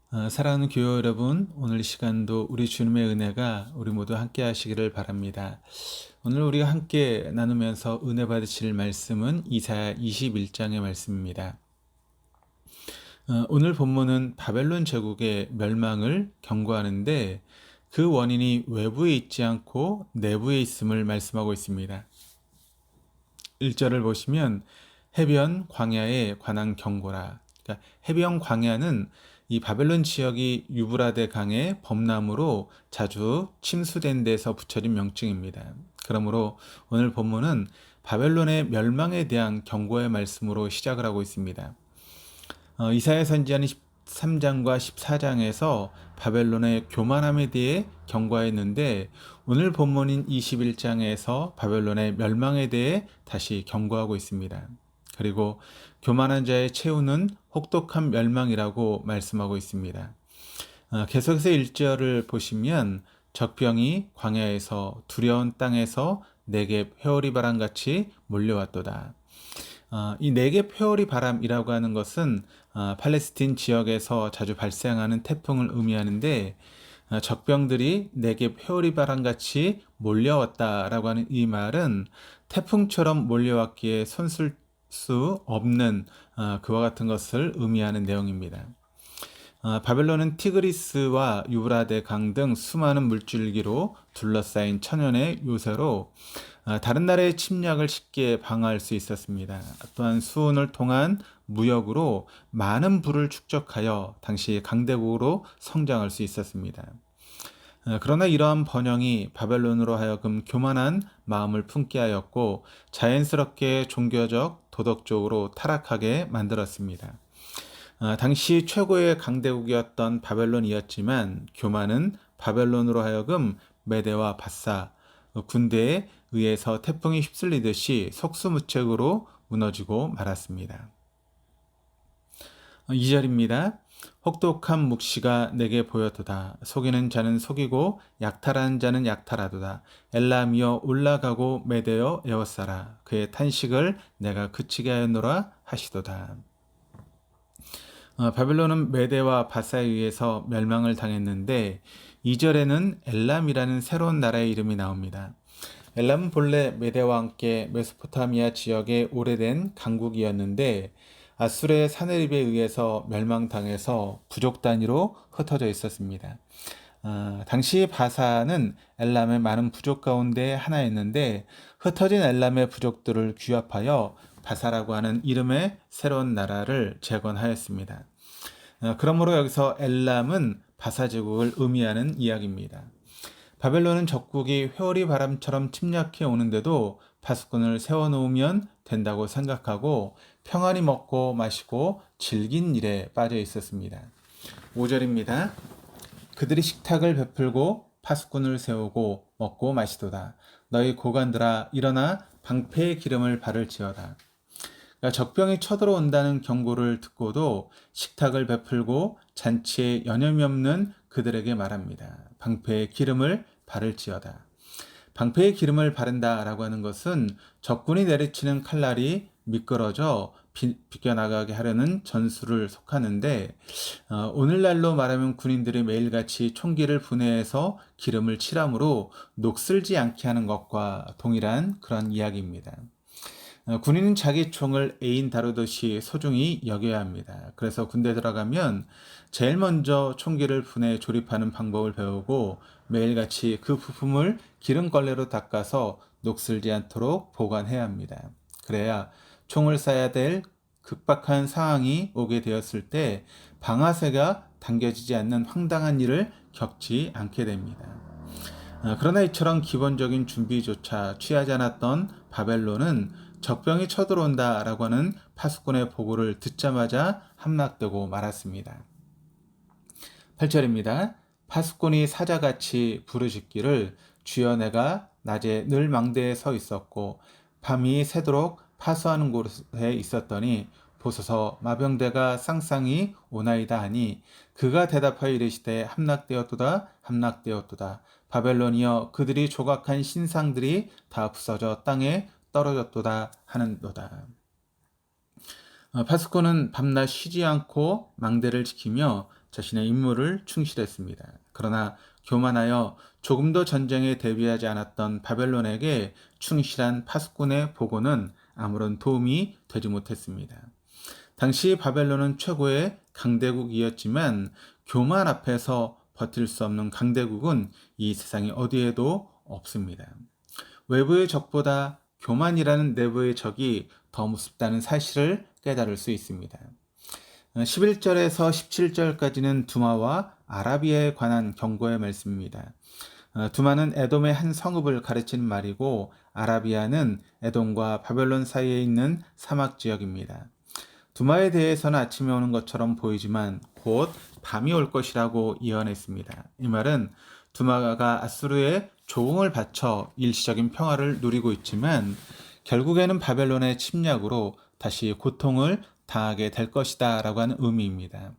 사랑하는 교회 여러분, 오늘 이 시간도 우리 주님의 은혜가 우리 모두 함께 하시기를 바랍니다. 오늘 우리가 함께 나누면서 은혜 받으실 말씀은 이사야 21장의 말씀입니다. 오늘 본문은 바벨론 제국의 멸망을 경고하는데 그 원인이 외부에 있지 않고 내부에 있음을 말씀하고 있습니다. 1절을 보시면 해변 광야에 관한 경고라. 그러니까 해변 광야는 이 바벨론 지역이 유브라데 강의 범람으로 자주 침수된 데서 붙여진 명칭입니다. 그러므로 오늘 본문은 바벨론의 멸망에 대한 경고의 말씀으로 시작을 하고 있습니다. 이사야 선지자는 13장과 14장에서 바벨론의 교만함에 대해 경고했는데 오늘 본문인 21장에서 바벨론의 멸망에 대해 다시 경고하고 있습니다. 그리고 교만한 자의 최후는 혹독한 멸망이라고 말씀하고 있습니다. 계속해서 1절을 보시면 적병이 광야에서 두려운 땅에서 내게 회오리 바람같이 몰려왔도다. 이 네겝 회오리 바람이라고 하는 것은 팔레스틴 지역에서 자주 발생하는 태풍을 의미하는데 적병들이 네겝 회오리 바람같이 몰려왔다라고 하는 이 말은 태풍처럼 몰려왔기에 손쓸 수 없는 그와 같은 것을 의미하는 내용입니다. 바벨론은 티그리스와 유브라데 강 등 수많은 물줄기로 둘러싸인 천연의 요새로 다른 나라의 침략을 쉽게 방어할 수 있었습니다. 또한 수온을 통한 무역으로 많은 부를 축적하여 당시 강대국으로 성장할 수 있었습니다. 그러나 이러한 번영이 바벨론으로 하여금 교만한 마음을 품게 하였고 자연스럽게 종교적, 도덕적으로 타락하게 만들었습니다. 당시 최고의 강대국이었던 바벨론이었지만 교만은 바벨론으로 하여금 메대와 바사 군대에 의해서 태풍이 휩쓸리듯이 속수무책으로 무너지고 말았습니다. 2절입니다. 혹독한 묵시가 내게 보였도다. 속이는 자는 속이고 약탈하는 자는 약탈하도다. 엘람이여 올라가고 메대여 에워싸라. 그의 탄식을 내가 그치게 하였노라 하시도다. 바벨론은 메대와 바사에 의해서 멸망을 당했는데 2절에는 엘람이라는 새로운 나라의 이름이 나옵니다. 엘람은 본래 메대와 함께 메소포타미아 지역의 오래된 강국이었는데 아수르의 사네립에 의해서 멸망당해서 부족 단위로 흩어져 있었습니다. 당시 바사는 엘람의 많은 부족 가운데 하나였는데 흩어진 엘람의 부족들을 규합하여 바사라고 하는 이름의 새로운 나라를 재건하였습니다. 그러므로 여기서 엘람은 바사 제국을 의미하는 이야기입니다. 바벨론은 적국이 회오리 바람처럼 침략해 오는데도 파수꾼을 세워놓으면 된다고 생각하고 평안히 먹고 마시고 즐긴 일에 빠져 있었습니다. 5절입니다. 그들이 식탁을 베풀고 파수꾼을 세우고 먹고 마시도다. 너희 고관들아 일어나 방패의 기름을 바를지어다. 그러니까 적병이 쳐들어온다는 경고를 듣고도 식탁을 베풀고 잔치에 여념이 없는 그들에게 말합니다. 방패의 기름을 바를지어다. 방패의 기름을 바른다라고 하는 것은 적군이 내리치는 칼날이 미끄러져 비껴나가게 하려는 전술을 속하는데 오늘날로 말하면 군인들이 매일같이 총기를 분해해서 기름을 칠함으로 녹슬지 않게 하는 것과 동일한 그런 이야기입니다. 군인은 자기 총을 애인 다루듯이 소중히 여겨야 합니다. 그래서 군대 들어가면 제일 먼저 총기를 분해 조립하는 방법을 배우고 매일같이 그 부품을 기름걸레로 닦아서 녹슬지 않도록 보관해야 합니다. 그래야 총을 쏴야 될 급박한 상황이 오게 되었을 때 방아쇠가 당겨지지 않는 황당한 일을 겪지 않게 됩니다. 그러나 이처럼 기본적인 준비조차 취하지 않았던 바벨론은 적병이 쳐들어온다라고 하는 파수꾼의 보고를 듣자마자 함락되고 말았습니다. 8절입니다. 파수꾼이 사자같이 부르짖기를 주여 내가 낮에 늘 망대에 서 있었고 밤이 새도록 파수하는 곳에 있었더니 보소서 마병대가 쌍쌍이 오나이다 하니 그가 대답하여 이르시되 함락되었도다 함락되었도다 바벨론이여 그들이 조각한 신상들이 다 부서져 땅에 떨어졌도다 하는도다. 파수꾼은 밤낮 쉬지 않고 망대를 지키며 자신의 임무를 충실했습니다. 그러나 교만하여 조금도 전쟁에 대비하지 않았던 바벨론에게 충실한 파수꾼의 보고는 아무런 도움이 되지 못했습니다. 당시 바벨론은 최고의 강대국이었지만 교만 앞에서 버틸 수 없는 강대국은 이 세상에 어디에도 없습니다. 외부의 적보다 교만이라는 내부의 적이 더 무섭다는 사실을 깨달을 수 있습니다. 11절에서 17절까지는 두마와 아라비아에 관한 경고의 말씀입니다. 두마는 에돔의 한 성읍을 가르치는 말이고 아라비아는 에돔과 바벨론 사이에 있는 사막 지역입니다. 두마에 대해서는 아침에 오는 것처럼 보이지만 곧 밤이 올 것이라고 예언했습니다. 이 말은 두마가 아수르의 조공을 바쳐 일시적인 평화를 누리고 있지만 결국에는 바벨론의 침략으로 다시 고통을 당하게 될 것이다 라고 하는 의미입니다.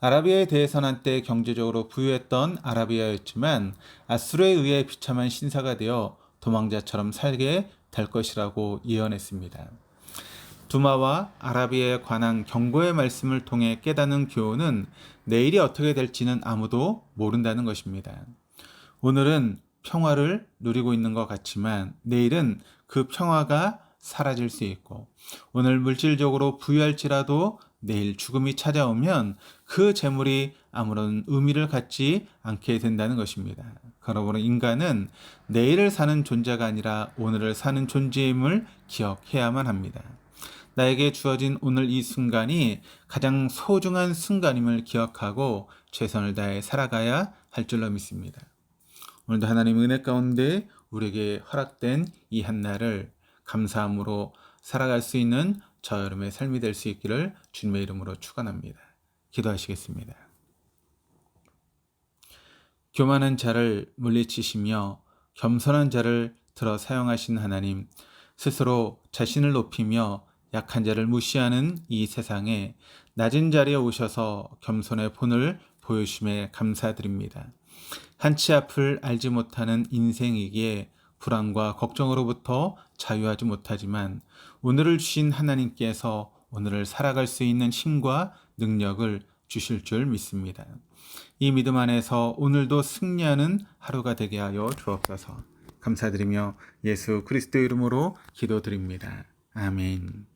아라비아에 대해서는 한때 경제적으로 부유했던 아라비아였지만 아수르에 의해 비참한 신사가 되어 도망자처럼 살게 될 것이라고 예언했습니다. 두마와 아라비아에 관한 경고의 말씀을 통해 깨닫는 교훈은 내일이 어떻게 될지는 아무도 모른다는 것입니다. 오늘은 평화를 누리고 있는 것 같지만 내일은 그 평화가 사라질 수 있고 오늘 물질적으로 부유할지라도 내일 죽음이 찾아오면 그 재물이 아무런 의미를 갖지 않게 된다는 것입니다. 그러므로 인간은 내일을 사는 존재가 아니라 오늘을 사는 존재임을 기억해야만 합니다. 나에게 주어진 오늘 이 순간이 가장 소중한 순간임을 기억하고 최선을 다해 살아가야 할 줄로 믿습니다. 오늘도 하나님의 은혜 가운데 우리에게 허락된 이 한날을 감사함으로 살아갈 수 있는 저 여러분의 삶이 될 수 있기를 주님의 이름으로 축원합니다. 기도하시겠습니다. 교만한 자를 물리치시며 겸손한 자를 들어 사용하신 하나님, 스스로 자신을 높이며 약한 자를 무시하는 이 세상에 낮은 자리에 오셔서 겸손의 본을 보여주심에 감사드립니다. 한치 앞을 알지 못하는 인생이기에 불안과 걱정으로부터 자유하지 못하지만 오늘을 주신 하나님께서 오늘을 살아갈 수 있는 힘과 능력을 주실 줄 믿습니다. 이 믿음 안에서 오늘도 승리하는 하루가 되게 하여 주옵소서. 감사드리며 예수 그리스도 이름으로 기도드립니다. 아멘.